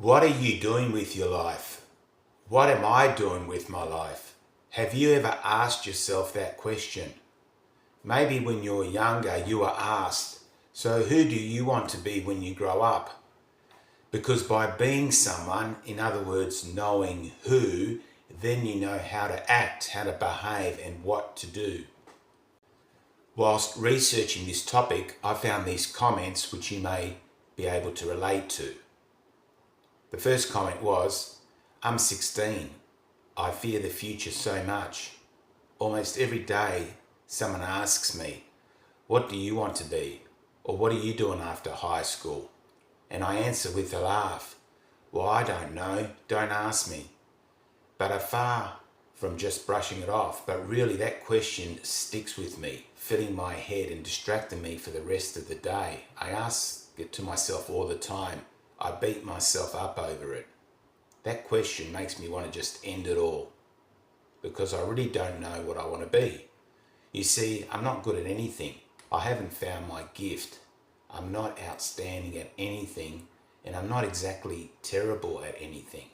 What are you doing with your life? What am I doing with my life? Have you ever asked yourself that question? Maybe when you were younger you were asked, so who do you want to be when you grow up? Because by being someone, in other words, knowing who, then you know how to act, how to behave and what to do. Whilst researching this topic, I found these comments which you may be able to relate to. The first comment was, I'm 16. I fear the future so much. Almost every day someone asks me, what do you want to be? Or what are you doing after high school? And I answer with a laugh, well, I don't know, don't ask me. But I'm far from just brushing it off, but really that question sticks with me, filling my head and distracting me for the rest of the day. I ask it to myself all the time. I beat myself up over it. That question makes me want to just end it all because I really don't know what I want to be. You see, I'm not good at anything. I haven't found my gift. I'm not outstanding at anything, and I'm not exactly terrible at anything.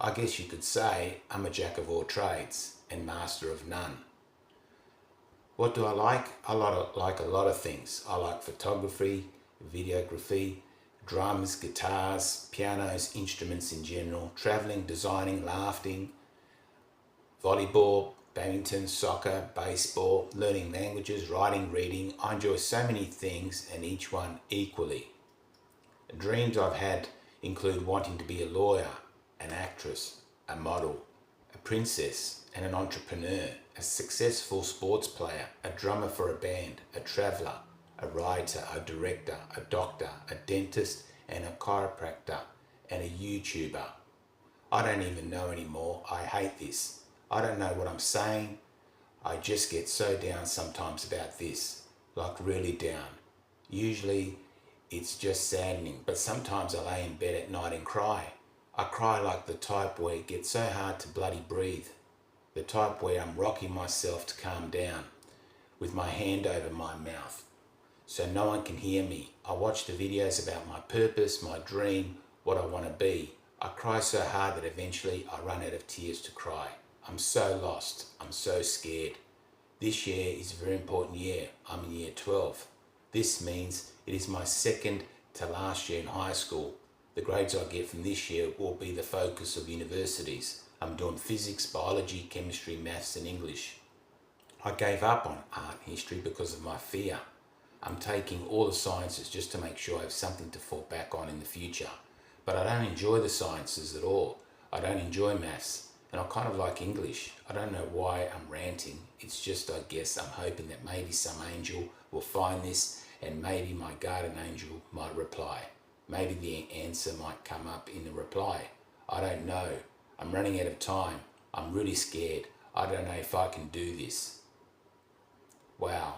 I guess you could say I'm a jack of all trades and master of none. What do I like? I like a lot of things. I like photography, videography, drums, guitars, pianos, instruments in general, travelling, designing, laughing, volleyball, badminton, soccer, baseball, learning languages, writing, reading. I enjoy so many things and each one equally. Dreams I've had include wanting to be a lawyer, an actress, a model, a princess and an entrepreneur, a successful sports player, a drummer for a band, a traveller, a writer, a director, a doctor, a dentist and a chiropractor and a YouTuber. I don't even know anymore. I hate this. I don't know what I'm saying. I just get so down sometimes about this, like really down. Usually it's just saddening, but sometimes I lay in bed at night and cry. I cry like the type where it gets so hard to bloody breathe. The type where I'm rocking myself to calm down with my hand over my mouth so no one can hear me. I watch the videos about my purpose, my dream, what I want to be. I cry so hard that eventually I run out of tears to cry. I'm so lost. I'm so scared. This year is a very important year. I'm in year 12. This means it is my second to last year in high school. The grades I get from this year will be the focus of universities. I'm doing physics, biology, chemistry, maths and English. I gave up on art and history because of my fear. I'm taking all the sciences just to make sure I have something to fall back on in the future. But I don't enjoy the sciences at all. I don't enjoy maths. And I kind of like English. I don't know why I'm ranting. It's just, I guess, I'm hoping that maybe some angel will find this and maybe my guardian angel might reply. Maybe the answer might come up in the reply. I don't know. I'm running out of time. I'm really scared. I don't know if I can do this. Wow.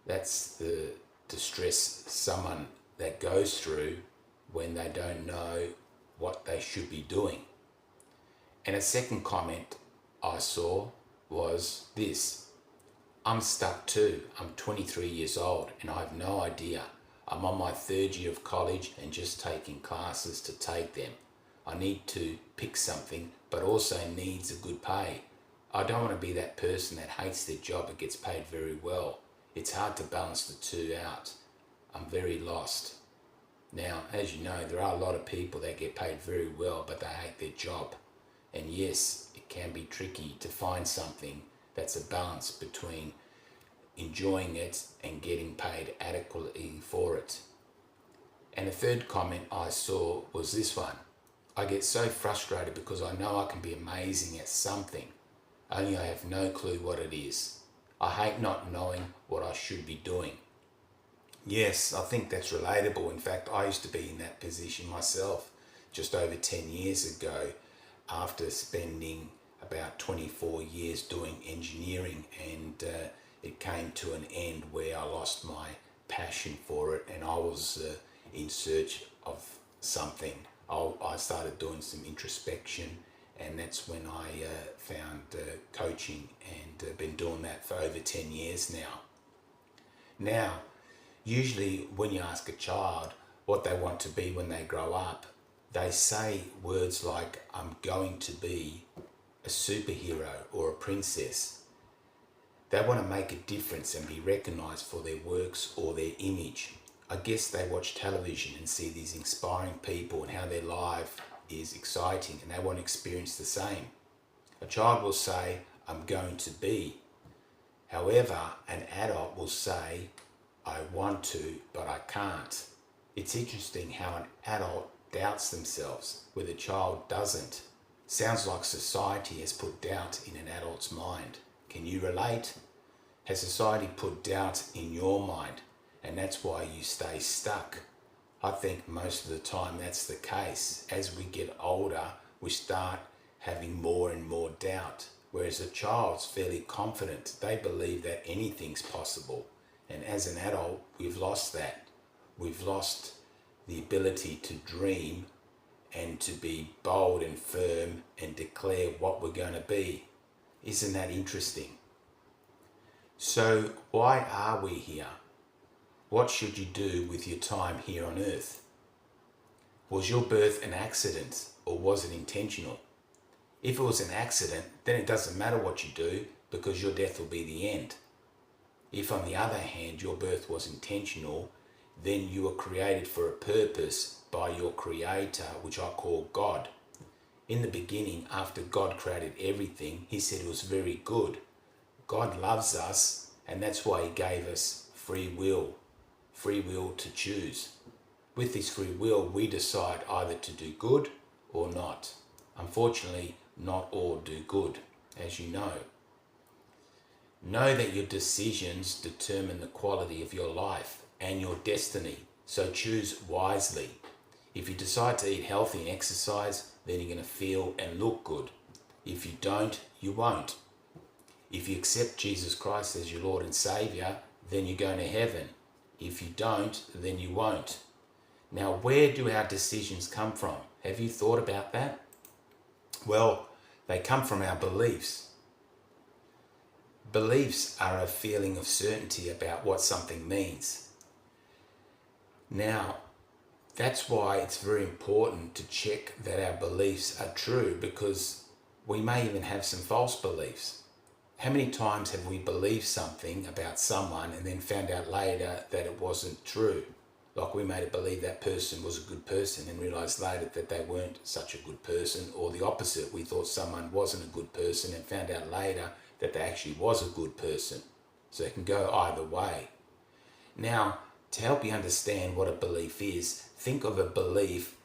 That's the distress someone that goes through when they don't know what they should be doing. And a second comment I saw was this. I'm stuck too. I'm 23 years old and I have no idea. I'm on my third year of college and just taking classes to take them. I need to pick something but also needs a good pay. I don't want to be that person that hates their job but gets paid very well. It's hard to balance the two out. I'm very lost. Now, as you know, there are a lot of people that get paid very well but they hate their job. And yes, it can be tricky to find something that's a balance between enjoying it and getting paid adequately for it. And the third comment I saw was this one. I get so frustrated because I know I can be amazing at something, only I have no clue what it is. I hate not knowing what I should be doing. Yes, I think that's relatable. In fact, I used to be in that position myself just over 10 years ago after spending about 24 years doing engineering, and it came to an end where I lost my passion for it and I was in search of something. I started doing some introspection and that's when I found coaching and been doing that for over 10 years now. Now, usually when you ask a child what they want to be when they grow up, They say words like, I'm going to be a superhero or a princess. They want to make a difference and be recognised for their works or their image. I guess they watch television and see these inspiring people and how their life is exciting, and they want to experience the same. A child will say, I'm going to be. However, an adult will say, I want to, but I can't. It's interesting how an adult doubts themselves, where the child doesn't. Sounds like society has put doubt in an adult's mind. Can you relate? Has society put doubt in your mind, and that's why you stay stuck? I think most of the time that's the case. As we get older, we start having more and more doubt. Whereas a child's fairly confident. They believe that anything's possible. And as an adult, we've lost that. We've lost the ability to dream and to be bold and firm and declare what we're going to be. Isn't that interesting? So why are we here? What should you do with your time here on earth? Was your birth an accident or was it intentional? If it was an accident, then it doesn't matter what you do because your death will be the end. If on the other hand your birth was intentional, then you were created for a purpose by your creator, which I call God. In the beginning, after God created everything, he said it was very good. God loves us, and that's why he gave us free will to choose. With this free will, we decide either to do good or not. Unfortunately, not all do good, as you know. Know that your decisions determine the quality of your life and your destiny, so choose wisely. If you decide to eat healthy and exercise, then you're going to feel and look good. If you don't, you won't. If you accept Jesus Christ as your Lord and Saviour, then you're going to heaven. If you don't, then you won't. Now, where do our decisions come from? Have you thought about that? Well, they come from our beliefs. Beliefs are a feeling of certainty about what something means. Now, that's why it's very important to check that our beliefs are true, because we may even have some false beliefs. How many times have we believed something about someone and then found out later that it wasn't true? Like we made it believe that person was a good person and realised later that they weren't such a good person, or the opposite. We thought someone wasn't a good person and found out later that they actually was a good person. So it can go either way. Now, to help you understand what a belief is, think of a belief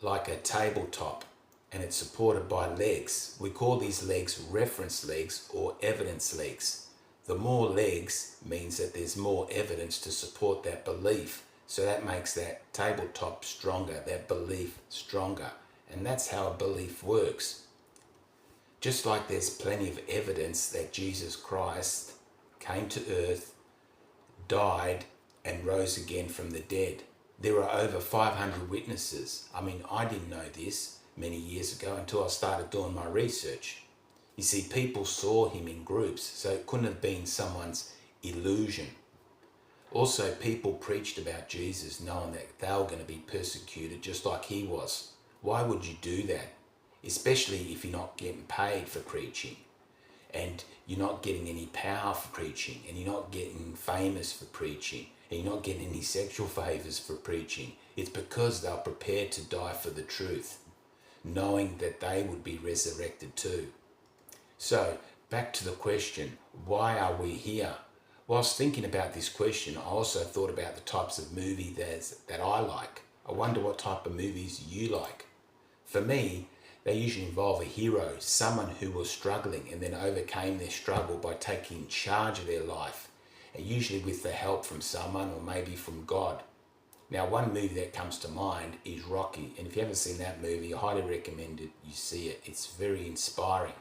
like a tabletop, and it's supported by legs. We call these legs reference legs or evidence legs. The more legs means that there's more evidence to support that belief. So that makes that tabletop stronger, that belief stronger. And that's how a belief works. Just like there's plenty of evidence that Jesus Christ came to earth, died, and rose again from the dead. There are over 500 witnesses. I mean, I didn't know this many years ago until I started doing my research. You see, people saw him in groups, so it couldn't have been someone's illusion. Also, people preached about Jesus knowing that they were going to be persecuted just like he was. Why would you do that? Especially if you're not getting paid for preaching, and you're not getting any power for preaching, and you're not getting famous for preaching, and you're not getting any sexual favours for preaching. It's because they're prepared to die for the truth, knowing that they would be resurrected too. So, back to the question, why are we here? Whilst thinking about this question, I also thought about the types of movie that I like. I wonder what type of movies you like. For me, they usually involve a hero, someone who was struggling and then overcame their struggle by taking charge of their life, and usually with the help from someone or maybe from God. Now, one movie that comes to mind is Rocky, and if you haven't seen that movie, I highly recommend it. You see it. It's very inspiring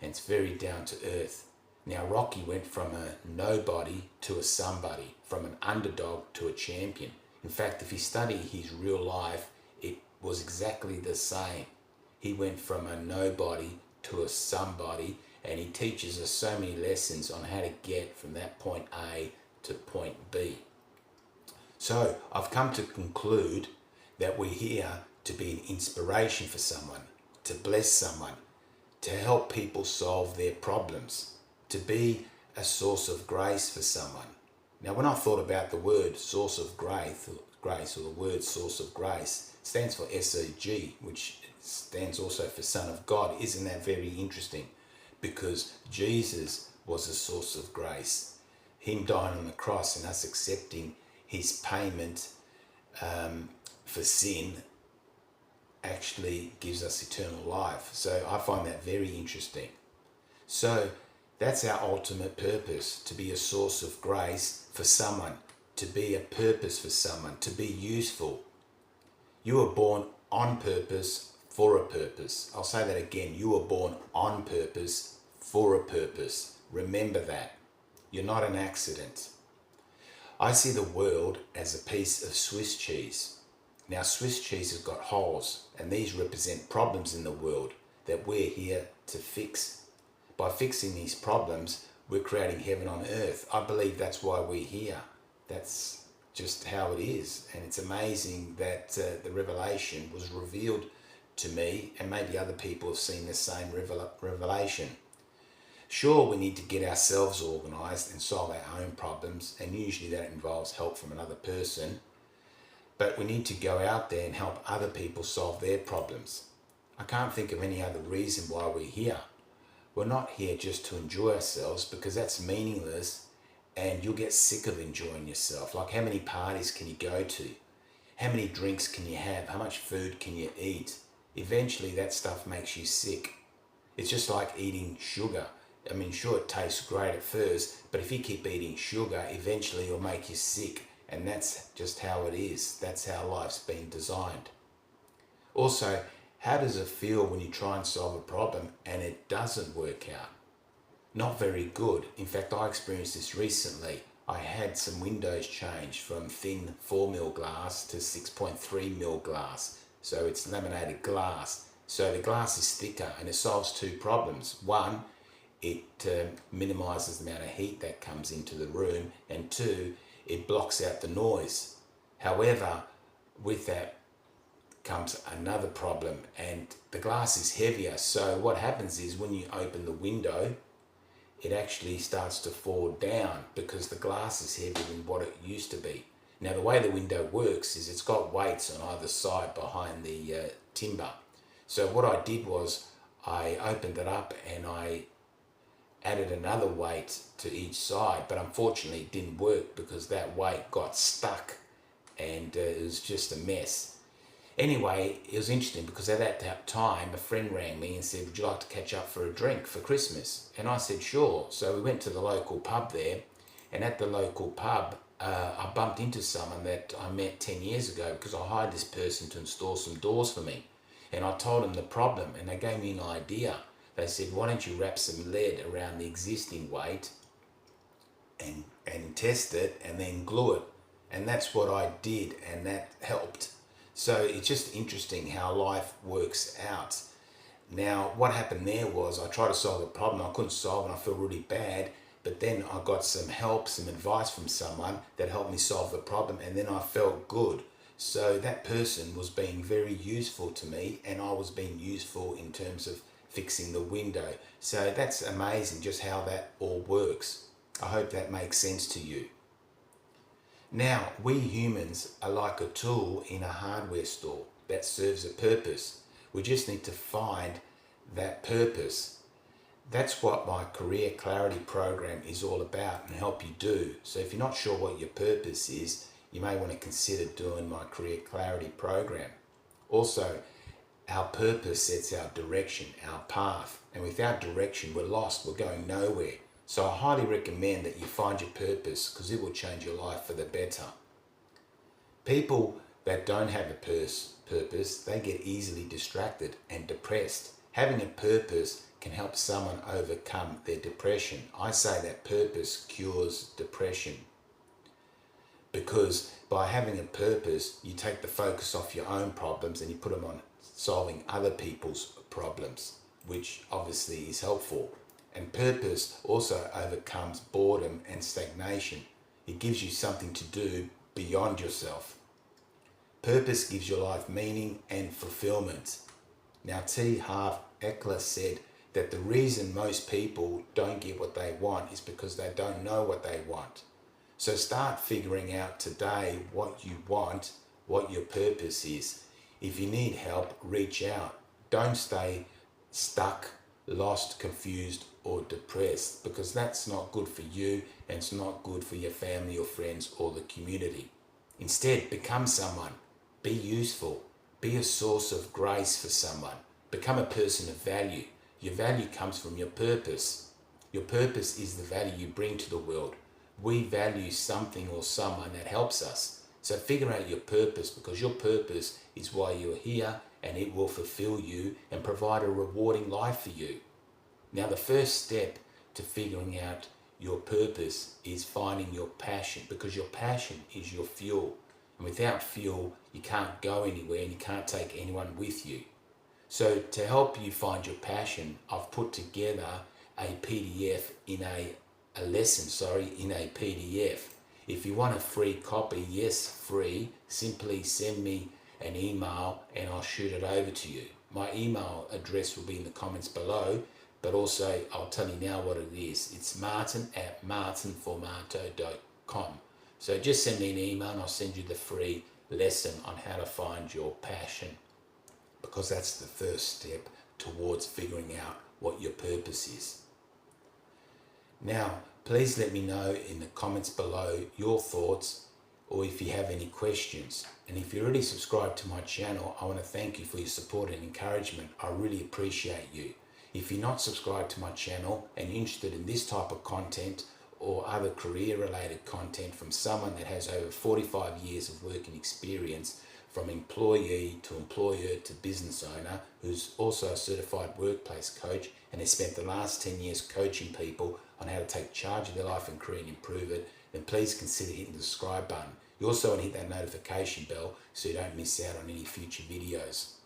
and it's very down to earth. Now, Rocky went from a nobody to a somebody, from an underdog to a champion. In fact, if you study his real life, it was exactly the same. He went from a nobody to a somebody, and he teaches us so many lessons on how to get from that point A to point B. So I've come to conclude that we're here to be an inspiration for someone, to bless someone, to help people solve their problems, to be a source of grace for someone. Now, when I thought about the word source of grace, or the word source of grace, it stands for SOG, which stands also for Son of God. Isn't that very interesting? Because Jesus was a source of grace. Him dying on the cross and us accepting his payment for sin actually gives us eternal life. So I find that very interesting. So that's our ultimate purpose, to be a source of grace for someone, to be a purpose for someone, to be useful. You were born on purpose for a purpose. I'll say that again. You were born on purpose for a purpose. Remember that. You're not an accident. I see the world as a piece of Swiss cheese. Now, Swiss cheese has got holes, and these represent problems in the world that we're here to fix. By fixing these problems, we're creating heaven on earth. I believe that's why we're here. That's just how it is. And it's amazing that the revelation was revealed to me, and maybe other people have seen the same revelation. Sure, we need to get ourselves organised and solve our own problems, and usually that involves help from another person. But we need to go out there and help other people solve their problems. I can't think of any other reason why we're here. We're not here just to enjoy ourselves, because that's meaningless and you'll get sick of enjoying yourself. Like, how many parties can you go to? How many drinks can you have? How much food can you eat? Eventually that stuff makes you sick. It's just like eating sugar. I mean, sure, it tastes great at first, but if you keep eating sugar, eventually it'll make you sick. And that's just how it is. That's how life's been designed. Also, how does it feel when you try and solve a problem and it doesn't work out? Not very good. In fact, I experienced this recently. I had some windows changed from thin 4mm glass to 6.3mm glass. So it's laminated glass. So the glass is thicker and it solves two problems. One, it minimises the amount of heat that comes into the room, and two, it blocks out the noise. However, with that comes another problem, and the glass is heavier. So what happens is when you open the window, it actually starts to fall down because the glass is heavier than what it used to be. Now, the way the window works is it's got weights on either side behind the timber. So what I did was I opened it up and I added another weight to each side, but unfortunately it didn't work because that weight got stuck and it was just a mess. Anyway, it was interesting because at that time a friend rang me and said, would you like to catch up for a drink for Christmas? And I said, sure. So we went to the local pub there, and at the local pub I bumped into someone that I met 10 years ago because I hired this person to install some doors for me. And I told them the problem and they gave me an idea. They said, why don't you wrap some lead around the existing weight and test it and then glue it? And that's what I did, and that helped. So it's just interesting how life works out. Now, what happened there was I tried to solve a problem. I couldn't solve it and I felt really bad. But then I got some help, some advice from someone that helped me solve the problem, and then I felt good. So that person was being very useful to me, and I was being useful in terms of fixing the window. So that's amazing just how that all works. I hope that makes sense to you. Now, we humans are like a tool in a hardware store that serves a purpose. We just need to find that purpose. That's what my Career Clarity program is all about and help you do. So if you're not sure what your purpose is, you may want to consider doing my Career Clarity program. Also, our purpose sets our direction, our path, and without direction we're lost, we're going nowhere. So I highly recommend that you find your purpose because it will change your life for the better. People that don't have a purpose, they get easily distracted and depressed. Having a purpose can help someone overcome their depression. I say that purpose cures depression, because by having a purpose, you take the focus off your own problems and you put them on solving other people's problems, which obviously is helpful. And purpose also overcomes boredom and stagnation. It gives you something to do beyond yourself. Purpose gives your life meaning and fulfillment. Now, T. Harv Eker said that the reason most people don't get what they want is because they don't know what they want. So start figuring out today what you want, what your purpose is. If you need help, reach out. Don't stay stuck, lost, confused, or depressed, because that's not good for you and it's not good for your family or friends or the community. Instead, become someone. Be useful. Be a source of grace for someone. Become a person of value. Your value comes from your purpose. Your purpose is the value you bring to the world. We value something or someone that helps us. So figure out your purpose, because your purpose is why you're here, and it will fulfill you and provide a rewarding life for you. Now, the first step to figuring out your purpose is finding your passion, because your passion is your fuel. And without fuel, you can't go anywhere and you can't take anyone with you. So to help you find your passion, I've put together a PDF in a PDF. If you want a free copy, yes, free, simply send me an email and I'll shoot it over to you. My email address will be in the comments below, but also I'll tell you now what it is. It's martin@martinformato.com. So just send me an email and I'll send you the free lesson on how to find your passion, because that's the first step towards figuring out what your purpose is. Now, please let me know in the comments below your thoughts, or if you have any questions. And if you're already subscribed to my channel, I want to thank you for your support and encouragement. I really appreciate you. If you're not subscribed to my channel and interested in this type of content or other career-related content from someone that has over 45 years of working experience, from employee to employer to business owner, who's also a certified workplace coach and has spent the last 10 years coaching people on how to take charge of their life and career and improve it, then please consider hitting the subscribe button. You also want to hit that notification bell so you don't miss out on any future videos.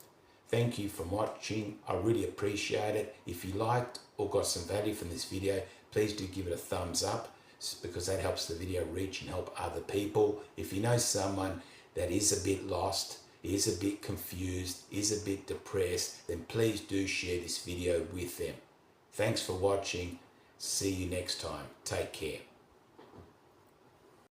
Thank you for watching. I really appreciate it. If you liked or got some value from this video, please do give it a thumbs up, because that helps the video reach and help other people. If you know someone that is a bit lost, is a bit confused, is a bit depressed, then please do share this video with them. Thanks for watching. See you next time. Take care.